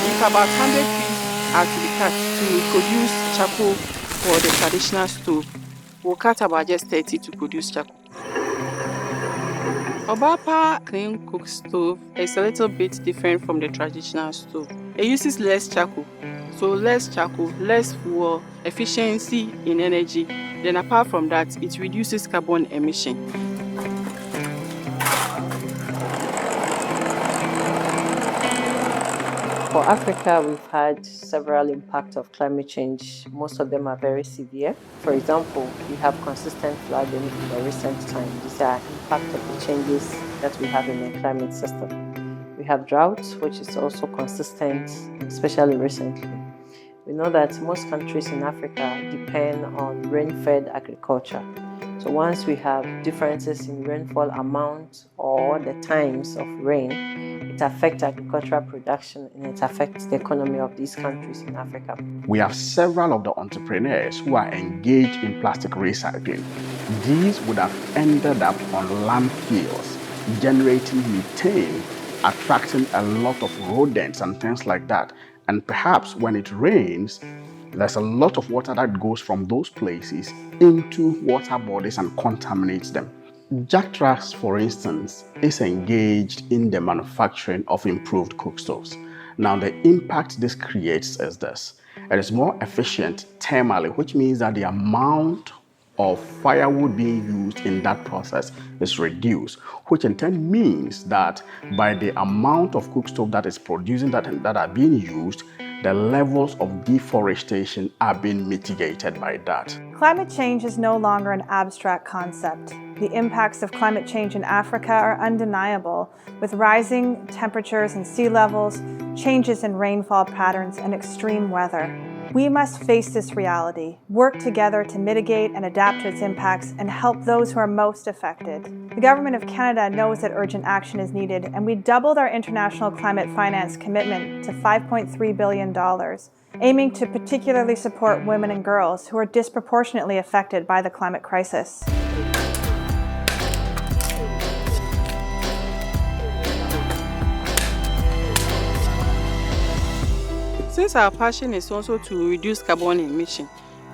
If about 100 trees are to be cut to produce charcoal for the traditional stove, we'll cut about just 30 to produce charcoal. Obaapa clean cook stove is a little bit different from the traditional stove. It uses less charcoal. So less charcoal, less fuel, efficiency in energy. Then apart from that, it reduces carbon emission. For Africa, we've had several impacts of climate change. Most of them are very severe. For example, we have consistent flooding in the recent time. These are impact of the changes that we have in the climate system. We have droughts, which is also consistent, especially recently. We know that most countries in Africa depend on rain-fed agriculture. So once we have differences in rainfall amount or the times of rain, it affects agricultural production and it affects the economy of these countries in Africa. We have several of the entrepreneurs who are engaged in plastic recycling. These would have ended up on landfills, generating methane, attracting a lot of rodents and things like that. And perhaps when it rains, there's a lot of water that goes from those places into water bodies and contaminates them. Jacgk Trust, for instance, is engaged in the manufacturing of improved cook stoves. Now, the impact this creates is this. It is more efficient thermally, which means that the amount of firewood being used in that process is reduced, which in turn means that by the amount of cook stove that is producing that are being used, the levels of deforestation are being mitigated by that. Climate change is no longer an abstract concept. The impacts of climate change in Africa are undeniable, with rising temperatures and sea levels, changes in rainfall patterns, and extreme weather. We must face this reality, work together to mitigate and adapt to its impacts, and help those who are most affected. The Government of Canada knows that urgent action is needed, and we doubled our international climate finance commitment to $5.3 billion, aiming to particularly support women and girls who are disproportionately affected by the climate crisis. Since our passion is also to reduce carbon emission,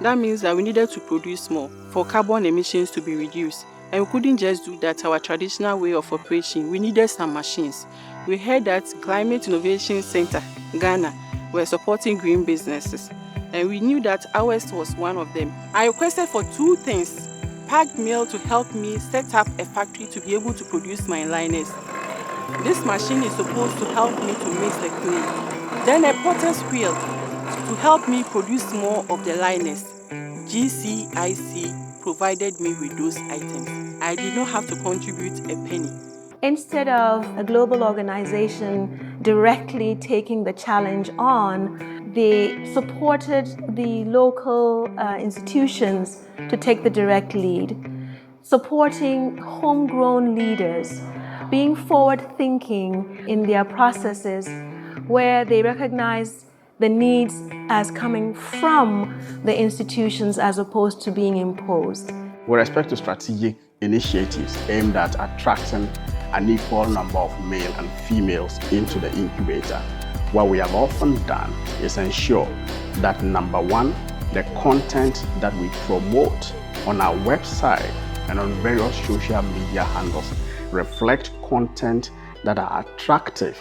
that means that we needed to produce more for carbon emissions to be reduced. And we couldn't just do that our traditional way of operation. We needed some machines. We heard that Climate Innovation Center, Ghana, were supporting green businesses. And we knew that ours was one of them. I requested for two things. Packed meal to help me set up a factory to be able to produce my liners. This machine is supposed to help me to mix the clay. Then a potter's wheel to help me produce more of the liners. GCIC provided me with those items. I did not have to contribute a penny. Instead of a global organization directly taking the challenge on, they supported the local institutions to take the direct lead, supporting homegrown leaders, being forward-thinking in their processes, where they recognize the needs as coming from the institutions as opposed to being imposed. With respect to strategic initiatives aimed at attracting an equal number of male and females into the incubator, what we have often done is ensure that, number one, the content that we promote on our website and on various social media handles reflect content that are attractive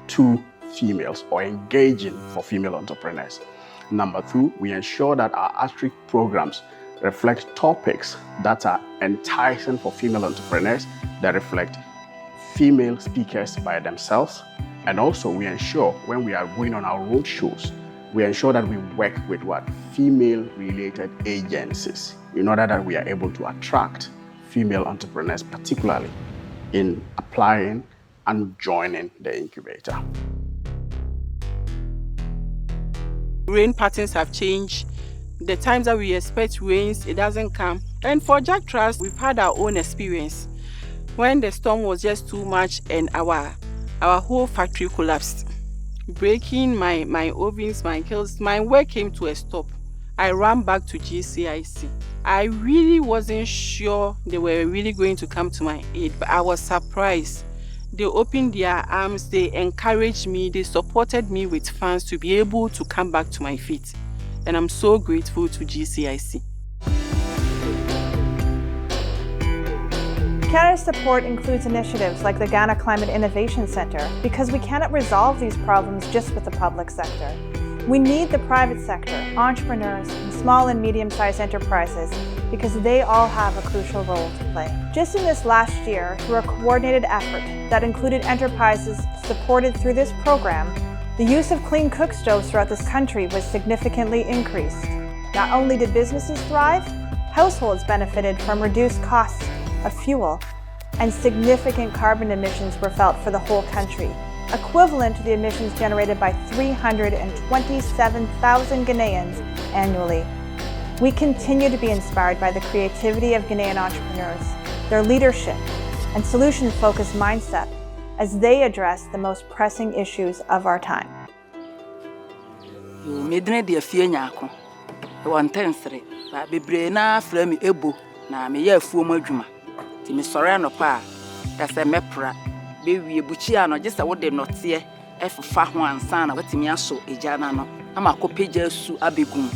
to females or engaging for female entrepreneurs. Number two, we ensure that our outreach programs reflect topics that are enticing for female entrepreneurs, that reflect female speakers by themselves. And also we ensure when we are going on our road shows, we ensure that we work with female-related agencies in order that we are able to attract female entrepreneurs, particularly in applying and joining the incubator. Rain patterns have changed. The times that we expect rains, it doesn't come. And for Jacgk Trust, we've had our own experience. When the storm was just too much and our whole factory collapsed, breaking my ovens, my kilns, my work came to a stop. I ran back to GCIC. I really wasn't sure they were really going to come to my aid, but I was surprised They opened their arms, they encouraged me, they supported me with funds to be able to come back to my feet. And I'm so grateful to GCIC. Canada's support includes initiatives like the Ghana Climate Innovation Centre because we cannot resolve these problems just with the public sector. We need the private sector, entrepreneurs, and small and medium-sized enterprises because they all have a crucial role to play. Just in this last year, through a coordinated effort that included enterprises supported through this program, the use of clean cook stoves throughout this country was significantly increased. Not only did businesses thrive, households benefited from reduced costs of fuel, and significant carbon emissions were felt for the whole country, equivalent to the emissions generated by 327,000 Ghanaians annually. We continue to be inspired by the creativity of Ghanaian entrepreneurs, their leadership, and solution-focused mindset as they address the most pressing issues of our time. Medine de afie nyaako. Won tensere, ba bebre na fra mi ebo na me ya afuo mu adwuma. Ti me sore anopa a se mepra be wie buchi ano je se wo de note efafa ho ansa na watimi aso eja na no na makopeja su abegum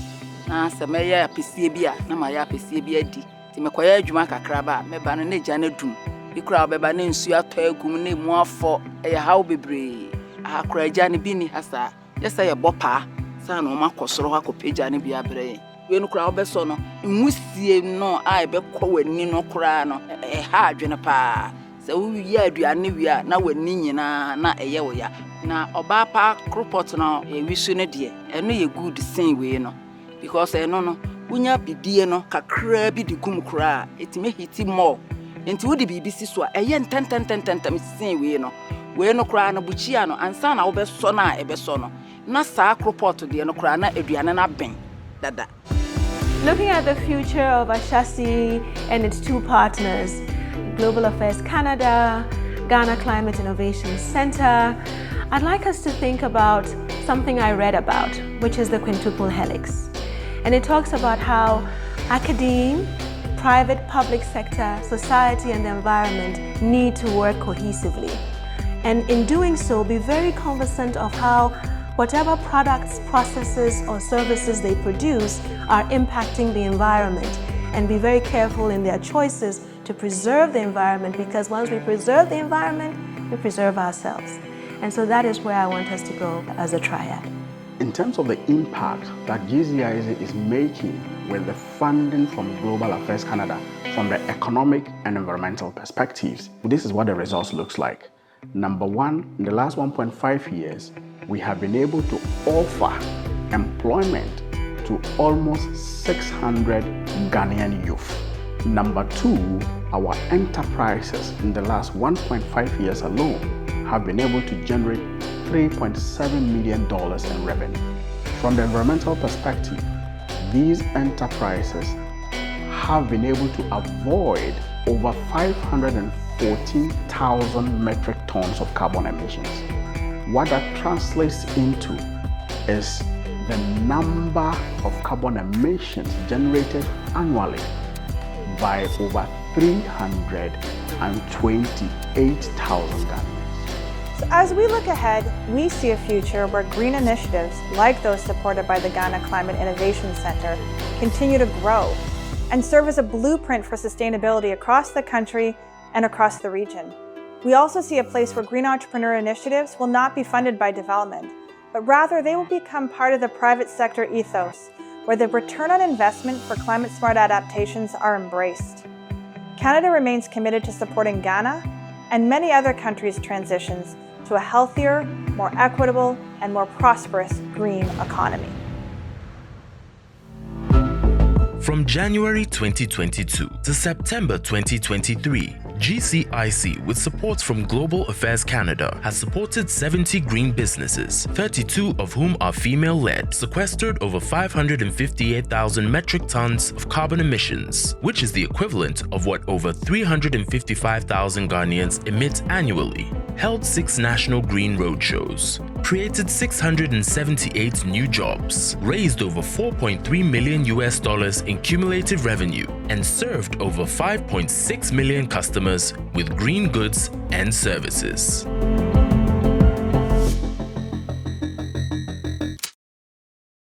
na se me ya apesie bia na ma ya apesie bia di ti me koya adwuma kakra ba me ba no na eja na dum bi kura obeba na nsu ato agum na emu afo e ya hawo bebre akura eja ne bi ni hasa je se ye bopa sa na o makosoro akopeja ne bia bre we no kura obeso no nwusie no a ebe kɔ wani no kura no ha adwene pa se wo yi aduane wi a na wani nyina na eye wo ya na Obaapa cropot no wisu ne de eno ye good thing we no because eno no unya bidie no kakra bi de gum kura etime hiti more enti wo de bibisi so a eye ntententententem sin we no kura na buchia no ansa na wo beso na ebeso no na sa cropot de no kura na aduane na ben dada. Looking at the future of Ashasi and its two partners, Global Affairs Canada, Ghana Climate Innovation Centre, I'd like us to think about something I read about, which is the quintuple helix. And it talks about how academia, private, public sector, society and the environment need to work cohesively. And in doing so, be very cognizant of how whatever products, processes, or services they produce are impacting the environment, and be very careful in their choices to preserve the environment, because once we preserve the environment, we preserve ourselves. And so that is where I want us to go as a triad. In terms of the impact that GCIC is making with the funding from Global Affairs Canada from the economic and environmental perspectives, this is what the results looks like. Number one, in the last 1.5 years, we have been able to offer employment to almost 600 Ghanaian youth. Number two, our enterprises in the last 1.5 years alone have been able to generate $3.7 million in revenue. From the environmental perspective, these enterprises have been able to avoid over 514,000 metric tons of carbon emissions. What that translates into is the number of carbon emissions generated annually by over 328,000 Ghanaians. So as we look ahead, we see a future where green initiatives like those supported by the Ghana Climate Innovation Centre continue to grow and serve as a blueprint for sustainability across the country and across the region. We also see a place where green entrepreneur initiatives will not be funded by development, but rather they will become part of the private sector ethos, where the return on investment for climate-smart adaptations are embraced. Canada remains committed to supporting Ghana and many other countries' transitions to a healthier, more equitable, and more prosperous green economy. From January 2022 to September 2023, GCIC, with support from Global Affairs Canada, has supported 70 green businesses, 32 of whom are female-led, sequestered over 558,000 metric tons of carbon emissions, which is the equivalent of what over 355,000 Ghanaians emit annually, held 6 national green roadshows, created 678 new jobs, raised over $4.3 million in cumulative revenue, and served over 5.6 million customers with green goods and services.